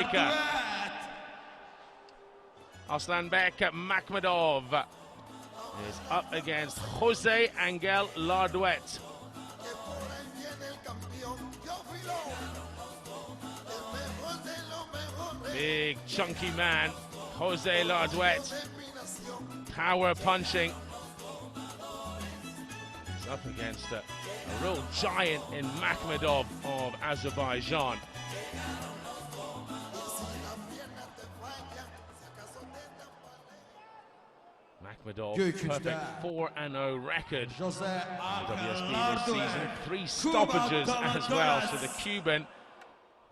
striker. Arslanbek MAKHMUDOV is up against Jose Angel LARDUET. Big chunky man, Jose LARDUET, power punching. He's up against a real giant in MAKHMUDOV of Azerbaijan. MAKHMUDOV, perfect 4-0 record in the WSB this season. 3 stoppages as well, so the Cuban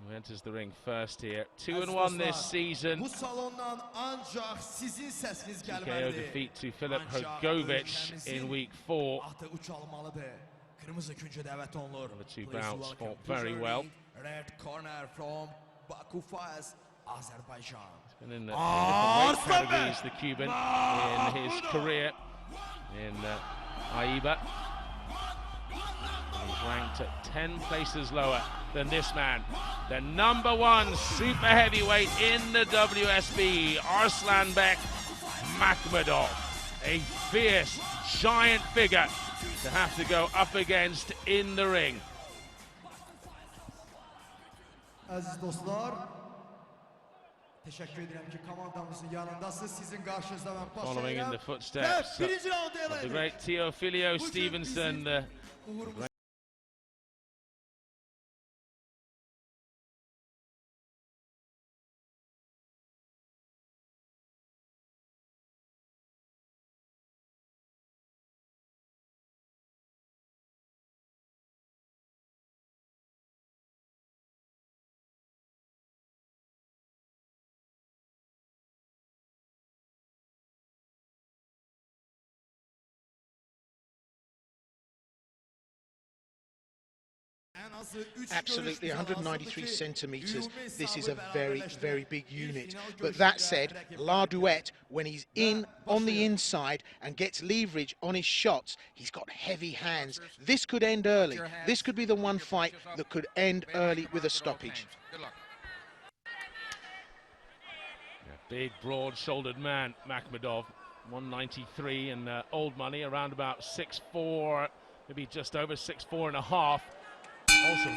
who enters the ring first here. 2-1 this season. TKO defeat to Filip Hrgovic in week 4. The 2 bouts fought very well. Red corner from Baku, Azerbaijan. He's been in different weight categories, the Cuban, in his career in AIBA. He's ranked at 10 places lower than this man, the #1 super heavyweight in the WSB, Arslanbek MAKHMUDOV. A fierce, giant figure to have to go up against in the ring. Aziz dostlar, teşekkür ederim ki komandamızın yanındasınız. Sizin karşınızda ben pas Following in the footsteps of the great Teofilio Stevenson, Absolutely, 193 centimetres. This is a very, very big unit. But that said, LARDUET, when he's on the inside and gets leverage on his shots, he's got heavy hands. This could end early. This could be the one fight that could end early with a stoppage. big, broad-shouldered man, MAKHMUDOV, 193 and old money, around about 6'4", maybe just over 6'4 and a half. Also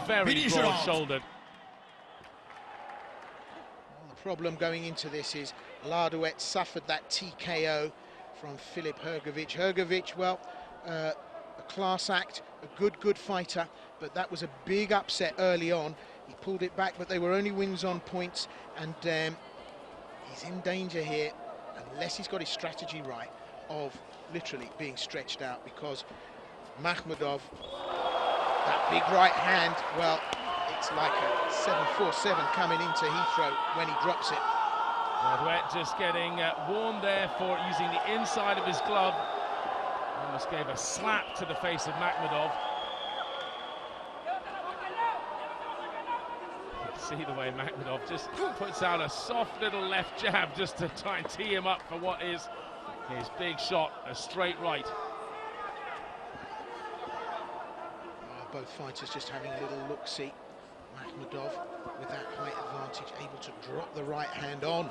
very broad-shouldered. Well, the problem going into this is LARDUET suffered that TKO from Filip Hrgovic. Hrgovic, well, a class act, a good fighter, but that was a big upset early on. He pulled it back, but they were only wins on points, and he's in danger here unless he's got his strategy right of literally being stretched out, because MAKHMUDOV, that big right hand, well, it's like a 747 coming into Heathrow when he drops it. LARDUET just getting warned there for using the inside of his glove. Almost gave a slap to the face of MAKHMUDOV. You can see the way MAKHMUDOV just puts out a soft little left jab just to try and tee him up for what is his big shot, a straight right. Both fighters just having a little look-see. MAKHMUDOV with that height advantage, able to drop the right hand on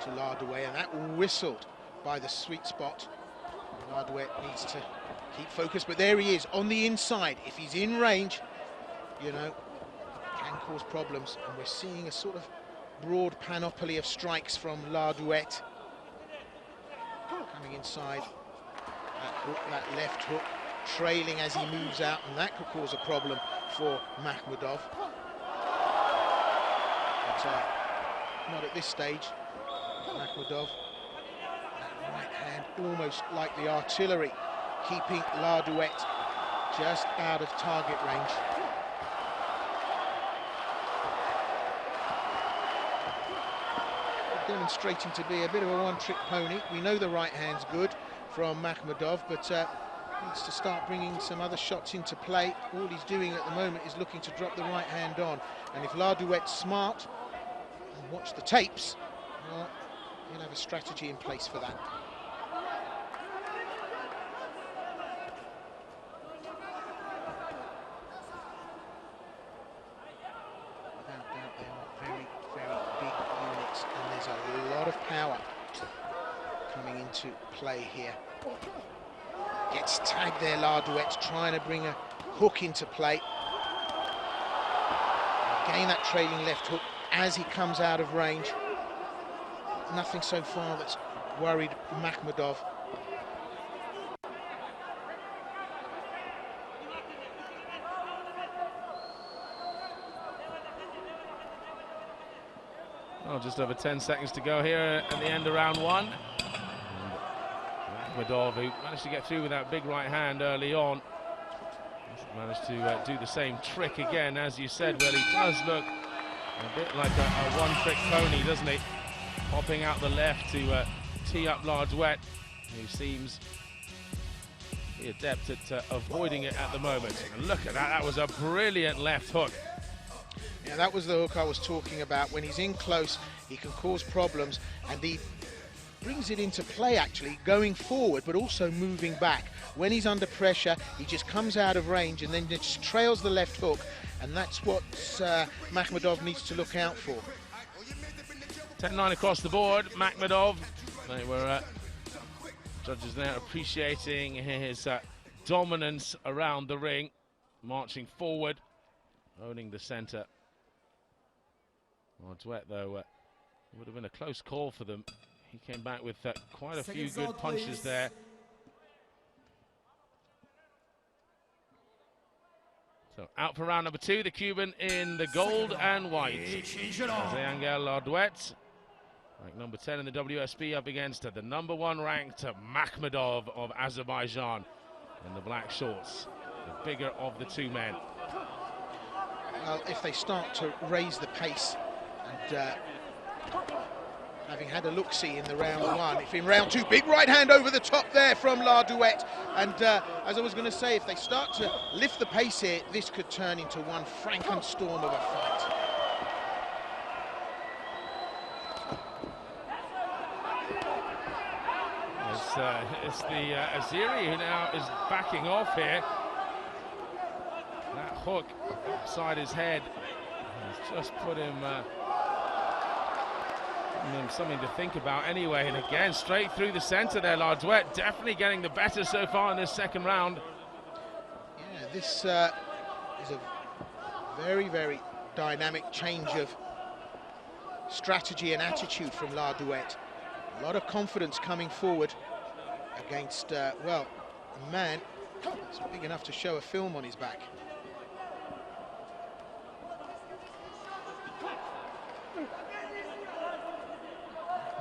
to LARDUET, and that whistled by the sweet spot. LARDUET needs to keep focused, but there he is on the inside. If he's in range, you know, can cause problems, and we're seeing a sort of broad panoply of strikes from LARDUET. Coming inside, that hook, that left hook, trailing as he moves out, and that could cause a problem for MAKHMUDOV. But not at this stage. MAKHMUDOV, that right hand almost like the artillery, keeping LARDUET just out of target range. Demonstrating to be a bit of a one-trick pony. We know the right hand's good from MAKHMUDOV, but needs to start bringing some other shots into play. All he's doing at the moment is looking to drop the right hand on, and if LARDUET's smart and watch the tapes, well, he'll have a strategy in place for that. Without doubt, they are very, very into play here. Gets tagged there, LARDUET, trying to bring a hook into play. Again, that trailing left hook as he comes out of range. Nothing so far that's worried MAKHMUDOV. Oh, just over 10 seconds to go here at the end of round one. MAKHMUDOV, who managed to get through with that big right hand early on, managed to do the same trick again, as you said. Well, he does look a bit like a one-trick pony, doesn't he? Popping out the left to tee up LARDUET, who seems to be adept at avoiding it at the moment. And look at that, that was a brilliant left hook. Yeah, that was the hook I was talking about. When he's in close, he can cause problems, and he brings it into play, actually, going forward, but also moving back. When he's under pressure, he just comes out of range and then just trails the left hook, and that's what MAKHMUDOV needs to look out for. 10-9 across the board, MAKHMUDOV. They were judges there appreciating his dominance around the ring, marching forward, owning the centre. LARDUET, though, would have been a close call for them. He came back with quite a few good punches there. So out for round number two, the Cuban in the gold and white. LARDUET, ranked number 10 in the WSB, up against the number 1 ranked MAKHMUDOV of Azerbaijan in the black shorts, the bigger of the two men. Well, if they start to raise the pace, and having had a look-see in the round one, if in round two, big right hand over the top there from LARDUET, and as I was going to say, if they start to lift the pace here, this could turn into one Frankenstorm of a fight. It's the Azeri who now is backing off here. That hook inside his head has just put him something to think about anyway. And again, straight through the centre there, LARDUET definitely getting the better so far in this second round. Yeah, this is a very, very dynamic change of strategy and attitude from LARDUET. A lot of confidence coming forward against, well, a man that's big enough to show a film on his back.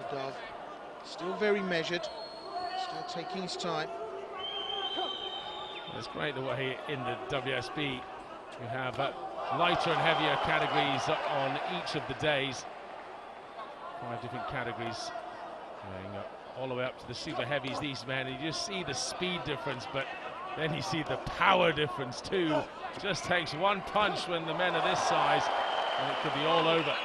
MAKHMUDOV still very measured, still taking his time. It's great the way in the WSB you have lighter and heavier categories on each of the days. 5 different categories going all the way up to the super heavies, these men. You just see the speed difference, but then you see the power difference too. Just takes one punch when the men are this size, and it could be all over.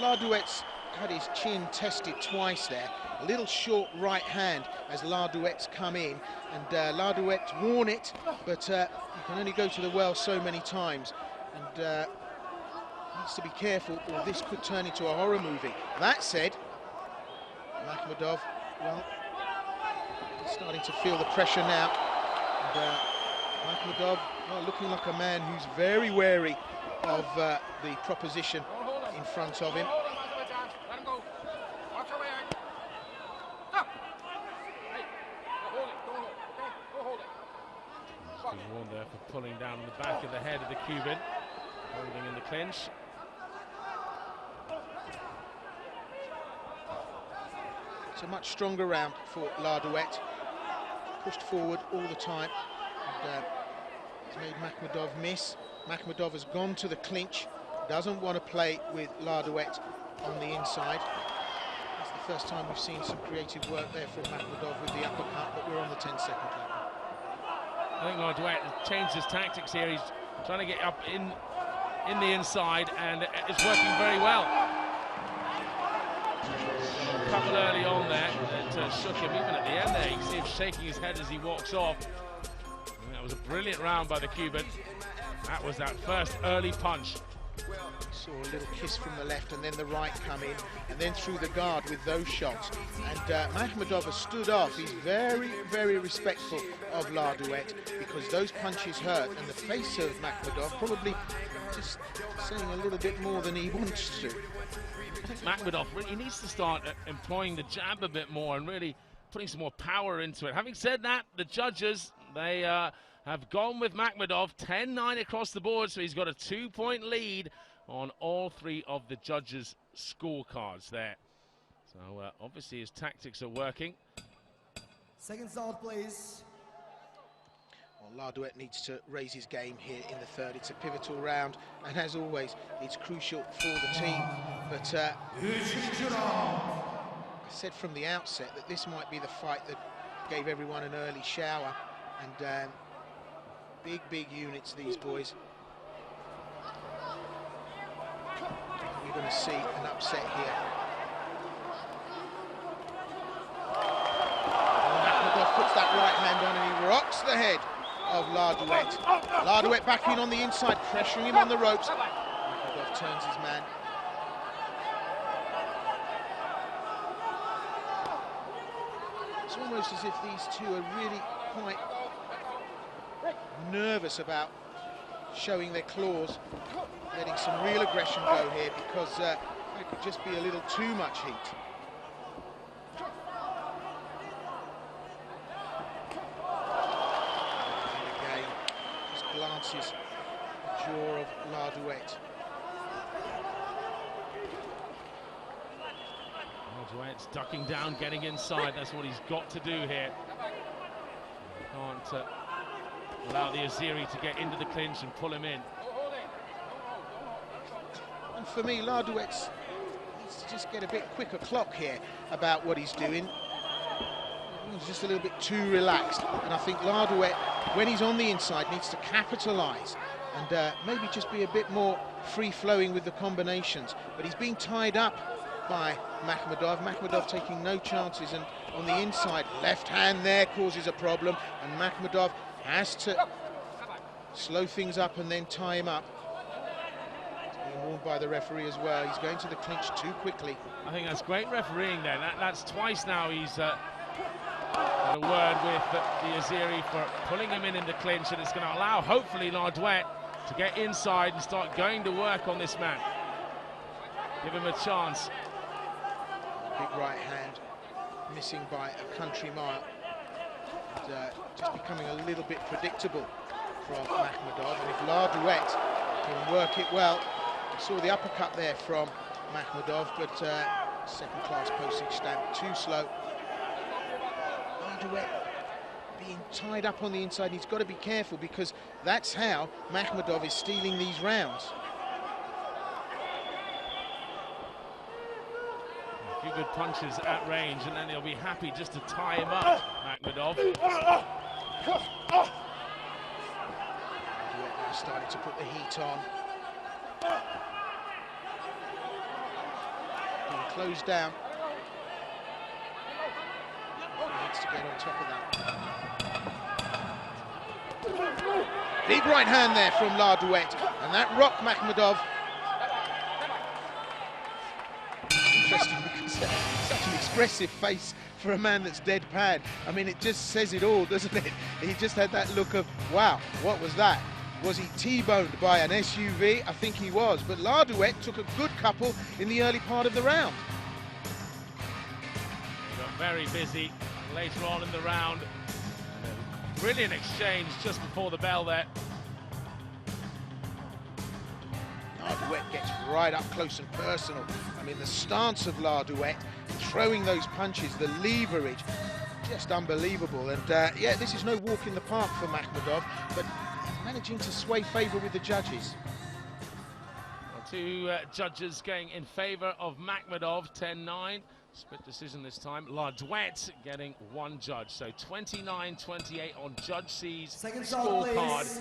LARDUET's had his chin tested twice there. A little short right hand as LARDUET's come in, and LARDUET's worn it, but you can only go to the well so many times, and needs to be careful, or this could turn into a horror movie. That said, MAKHMUDOV, well, he's starting to feel the pressure now, and MAKHMUDOV, well, looking like a man who's very wary of the proposition in front of him. Warned there for pulling down the back of the head of the Cuban, holding in the clinch. It's a much stronger round for LARDUET. Pushed forward all the time, and it's made MAKHMUDOV miss. MAKHMUDOV has gone to the clinch, doesn't want to play with LARDUET on the inside. It's the first time we've seen some creative work there from MAKHMUDOV with the uppercut, but we're on the 10-second clock. I think LARDUET has changed his tactics here. He's trying to get up in the inside, and it's working very well. A couple early on there that shook him. Even at the end there, you can see him shaking his head as he walks off. And that was a brilliant round by the Cuban. That was that first early punch Saw a little kiss from the left and then the right come in, and then through the guard with those shots. And Makhmudov has stood off. He's very, very respectful of LARDUET because those punches hurt, and the face of Makhmudov probably just saying a little bit more than he wants to. I think Makhmudov really needs to start employing the jab a bit more and really putting some more power into it. Having said that, the judges, they have gone with Makhmudov 10-9 across the board, so he's got a 2-point lead on all three of the judges' scorecards there. So obviously his tactics are working. Seconds out, please. Well, LARDUET needs to raise his game here in the third. It's a pivotal round, and as always, it's crucial for the team. But I said from the outset that this might be the fight that gave everyone an early shower. And big units, these boys. We're going to see an upset here. Makhmudov puts that right hand on and he rocks the head of LARDUET. LARDUET back in on the inside, pressuring him on the ropes. Makhmudov turns his man. It's almost as if these two are really quite nervous about showing their claws, letting some real aggression go here, because there could just be a little too much heat. And again, just glances the jaw of LARDUET. LARDUET's ducking down, getting inside. That's what he's got to do here. Can't allow the Azeri to get into the clinch and pull him in. And for me, LARDUET needs to just get a bit quicker clock here about what he's doing. He's just a little bit too relaxed, and I think LARDUET, when he's on the inside, needs to capitalise and maybe just be a bit more free-flowing with the combinations. But he's being tied up by Makhmudov. Makhmudov taking no chances, and on the inside, left hand there causes a problem, and Makhmudov has to slow things up and then tie him up. He's being warned by the referee as well. He's going to the clinch too quickly. I think that's great refereeing there. That's twice now he's had a word with the Azeri for pulling him in the clinch, and it's going to allow, hopefully, LARDUET to get inside and start going to work on this man. Give him a chance. Big right hand, missing by a country mile. And, just becoming a little bit predictable from Makhmudov. And if LARDUET can work it well, we saw the uppercut there from Makhmudov, but second-class postage stamp, too slow. LARDUET being tied up on the inside. He's got to be careful, because that's how Makhmudov is stealing these rounds. A few good punches at range, and then he'll be happy just to tie him up, Makhmudov. LARDUET now starting to put the heat on. Being closed down. He needs to get on top of that. Big right hand there from LARDUET, and that rocked Makhmudov. Interesting, because such an expressive face for a man that's deadpan. I mean, it just says it all, doesn't it? He just had that look of, wow, what was that? Was he T-boned by an SUV? I think he was, but LARDUET took a good couple in the early part of the round. He got very busy later on in the round. Brilliant exchange just before the bell there. LARDUET gets right up close and personal. I mean, the stance of LARDUET, throwing those punches, the leverage, just unbelievable. And yeah, this is no walk in the park for Makhmudov, but he's managing to sway favour with the judges. Well, two judges going in favour of Makhmudov, 10-9. Split decision this time. LARDUET getting one judge. So 29-28 on Judge C's scorecard.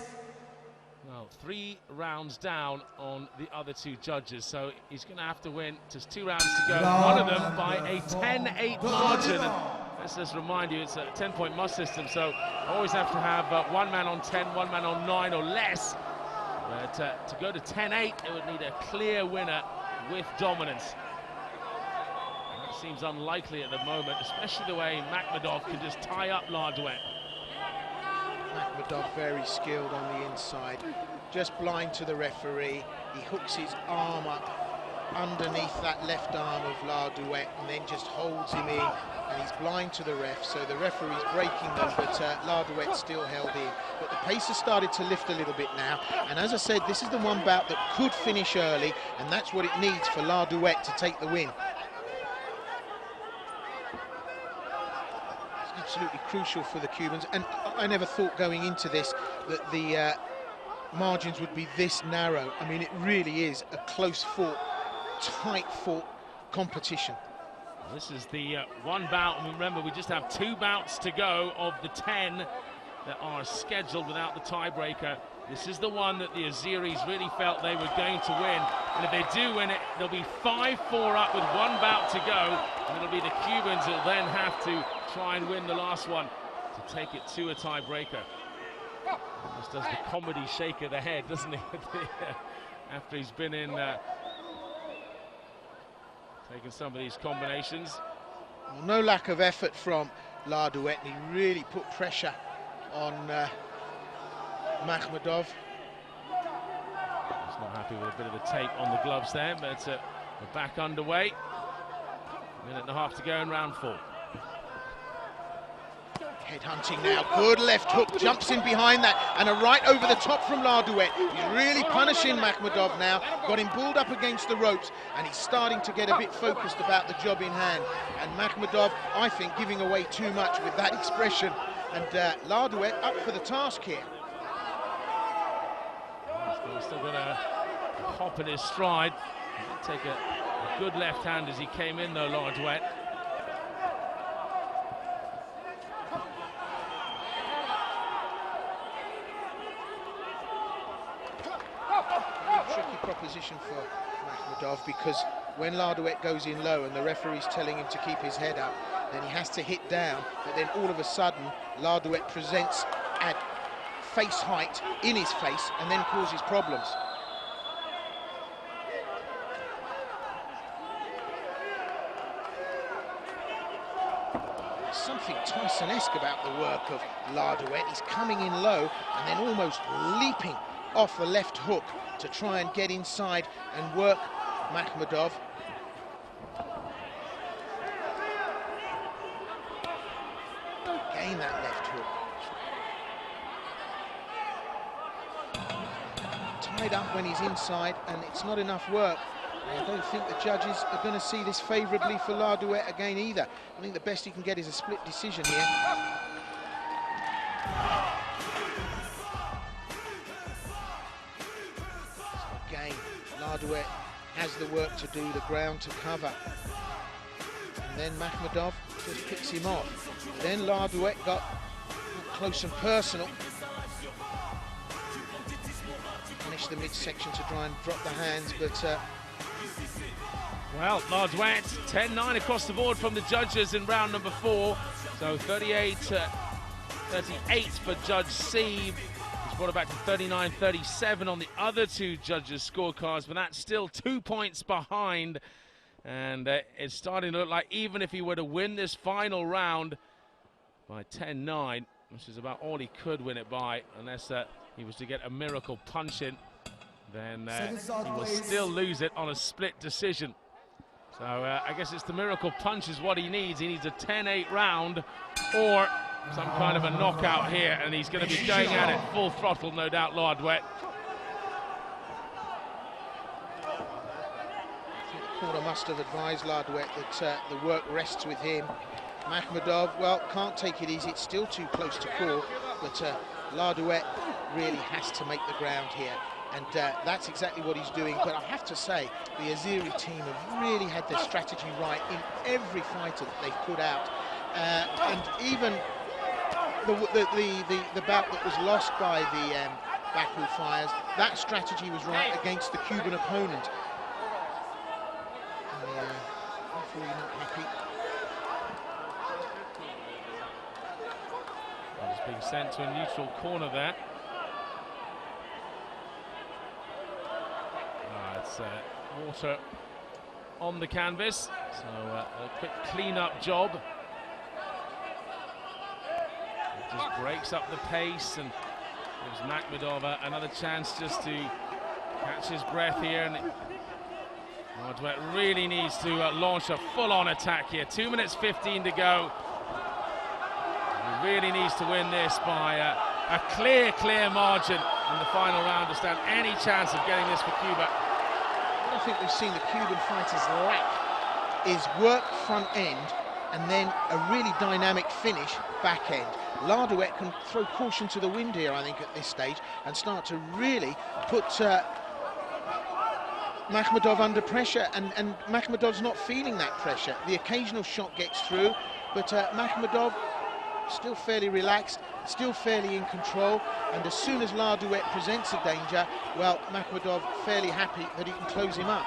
Well, 3 rounds down on the other two judges, so he's going to have to win. Just 2 rounds to go, one of them by a 10-8 margin. And let's just remind you, it's a 10-point must system, so always have to have one man on 10, one man on 9 or less But to go to 10-8, it would need a clear winner with dominance. And that seems unlikely at the moment, especially the way Makhmudov can just tie up LARDUET. Makhmudov very skilled on the inside, just blind to the referee. He hooks his arm up underneath that left arm of LARDUET and then just holds him in, and he's blind to the ref, so the referee's breaking them, but LARDUET still held in. But the pace has started to lift a little bit now, and as I said, this is the one bout that could finish early, and that's what it needs for LARDUET to take the win. It's absolutely crucial for the Cubans, and I never thought going into this that the margins would be this narrow. I mean, it really is a close-fought, tight-fought competition. This is the one bout, and remember, we just have 2 bouts to go of the 10 that are scheduled without the tiebreaker. This is the one that the Azeris really felt they were going to win, and if they do win it, they'll be 5-4 up with 1 bout to go, and it'll be the Cubans who'll then have to try and win the last one to take it to a tiebreaker. Almost does the comedy shake of the head, doesn't he? After he's been in taking some of these combinations. Well, no lack of effort from LARDUET. He really put pressure on Makhmudov. He's not happy with a bit of the tape on the gloves there, but we're back underway. 1.5 to go in round 4. Headhunting now, good left hook, jumps in behind that, and a right over the top from LARDUET. He's really punishing Makhmudov now, got him pulled up against the ropes, and he's starting to get a bit focused about the job in hand. And Makhmudov, I think, giving away too much with that expression, and LARDUET up for the task here. He's still got a hop in his stride. He did take a good left hand as he came in though, LARDUET. Proposition for Makhmudov, because when LARDUET goes in low and the referee's telling him to keep his head up, then he has to hit down, but then all of a sudden LARDUET presents at face height in his face and then causes problems. Something Tyson-esque about the work of LARDUET. He's coming in low and then almost leaping off the left hook to try and get inside and work Makhmudov. Again, that left hook. Tied up when he's inside, and it's not enough work. I don't think the judges are going to see this favourably for LARDUET again either. I think the best he can get is a split decision here. Again, LARDUET has the work to do, the ground to cover. And then Makhmudov just picks him off. Then LARDUET got close and personal. Punished the midsection to try and drop the hands, but well, LARDUET 10-9 across the board from the judges in round number 4. So 38 for Judge Sieve. He's brought it back to 39-37 on the other 2 judges' scorecards, but that's still 2 points behind. And it's starting to look like even if he were to win this final round by 10-9, which is about all he could win it by, unless he was to get a miracle punch in, then he will still lose it on a split decision. So I guess it's the miracle punch is what he needs. He needs a 10-8 round or some kind of a knockout here, and he's going to be going at it full throttle, no doubt, LARDUET. Corner must have advised LARDUET that the work rests with him. Makhmudov, well, can't take it easy. It's still too close to call, but LARDUET really has to make the ground here. And that's exactly what he's doing. But I have to say, the Azeri team have really had their strategy right in every fighter that they've put out. And even the bout that was lost by the Baku Fires, that strategy was right against the Cuban opponent. Hopefully not happy. He's being sent to a neutral corner there. water on the canvas. So a quick clean-up job. It just breaks up the pace and gives MAKHMUDOV another chance just to catch his breath here. And LARDUET really needs to launch a full-on attack here. 2 minutes 15 to go. He really needs to win this by a clear margin in the final round to stand any chance of getting this for Cuba. What I think we've seen the Cuban fighters lack is work front end and then a really dynamic finish back end. LARDUET can throw caution to the wind here, I think, at this stage and start to really put MAKHMUDOV under pressure, and MAKHMUDOV's not feeling that pressure. The occasional shot gets through, but MAKHMUDOV still fairly relaxed, still fairly in control, and as soon as LARDUET presents a danger, well, MAKHMUDOV fairly happy that he can close him up.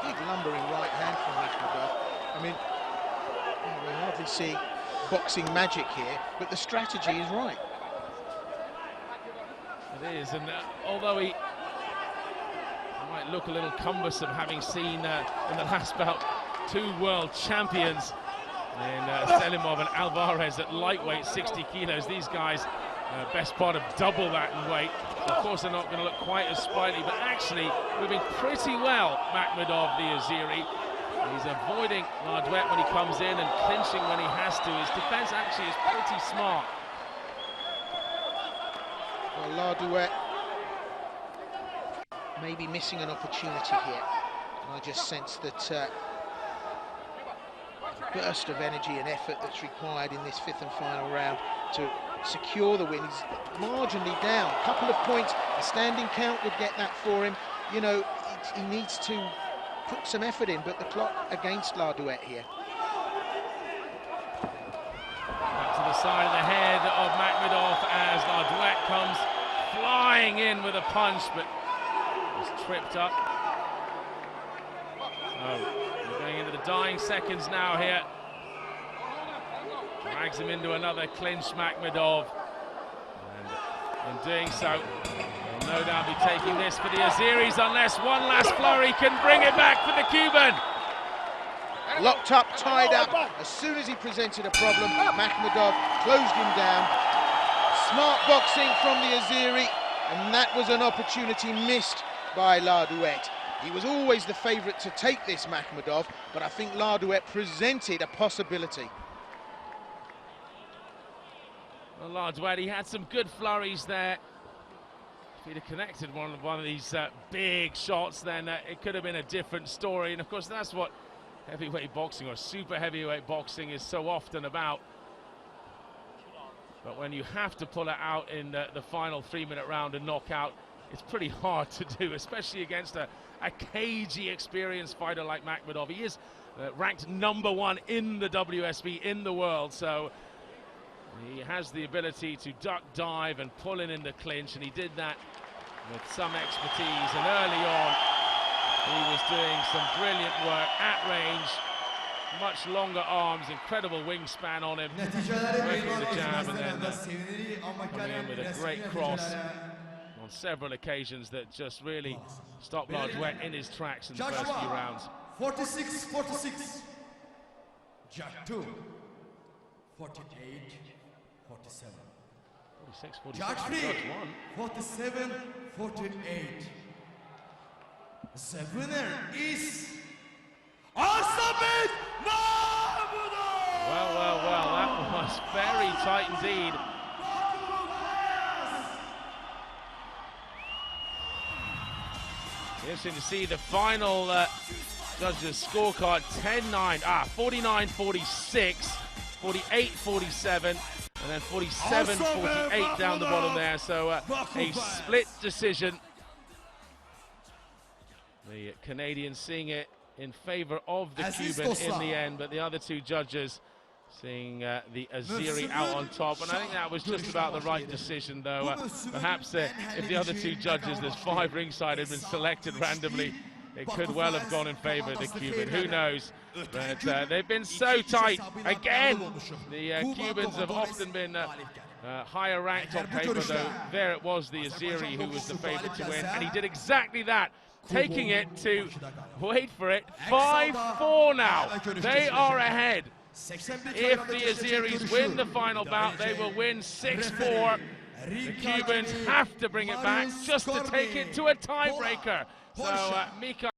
Big lumbering right hand from MAKHMUDOV. I mean, we hardly see boxing magic here, but the strategy is right. It is, and although he might look a little cumbersome, having seen in the last bout 2 world champions in Selimov and Alvarez at lightweight, 60 kilos. These guys, best part of double that in weight. Of course, they're not going to look quite as sprightly, but actually moving pretty well, MAKHMUDOV, the Azeri. He's avoiding LARDUET when he comes in and clinching when he has to. His defense actually is pretty smart. Well, LARDUET may be missing an opportunity here. And I just sense that burst of energy and effort that's required in this 5th and final round to secure the win. He's marginally down, a couple of points, a standing count would get that for him. You know, he needs to put some effort in, but the clock against LARDUET here. Back to the side of the head of MAKHMUDOV as LARDUET comes flying in with a punch, but was tripped up. So we're going into the dying seconds now here. Drags him into another clinch, MAKHMUDOV. And in doing so, he'll no doubt be taking this for the Azeris unless one last flurry can bring it back for the Cuban. Locked up, tied up. As soon as he presented a problem, MAKHMUDOV closed him down. Smart boxing from the Azeri, and that was an opportunity missed by LARDUET. He was always the favourite to take this, MAKHMUDOV, but I think LARDUET presented a possibility. Well, LARDUET, he had some good flurries there. If he'd have connected one of these big shots, then it could have been a different story. And of course, that's what heavyweight boxing or super heavyweight boxing is so often about. But when you have to pull it out in the final 3-minute round and knock out, it's pretty hard to do, especially against a cagey, experienced fighter like MAKHMUDOV. He is ranked #1 in the WSB in the world, so he has the ability to duck, dive, and pull in the clinch, and he did that with some expertise. And early on, he was doing some brilliant work at range. Much longer arms, incredible wingspan on him, working the jab and then coming in with a great cross on several occasions that just really stopped LARDUET in his tracks in the first few rounds. 46-46. Judge 2. 48-47. 46-46. Judge 3. Judge 1. 47-48. The winner is Arslanbek MAKHMUDOV! Well, that was very tight indeed. Interesting to see the final judges' scorecard. 10-9, 49-46, 48-47, and then 47-48 down the bottom there. So a split decision. The Canadians seeing it in favour of the Cuban in the end, but the other 2 judges seeing the Azeri out on top. And I think that was just about the right decision, though. Perhaps if the other 2 judges, there's 5 ringside, had been selected randomly, it could well have gone in favour of the Cuban. Who knows? But they've been so tight. Again, the Cubans have often been higher ranked on paper, though there it was the Azeri who was the favourite to win, and he did exactly that, taking it to, wait for it, 5-4 now. They are ahead. If the Azeris win the final bout, they will win 6-4. The Cubans have to bring it back just to take it to a tiebreaker. So Mika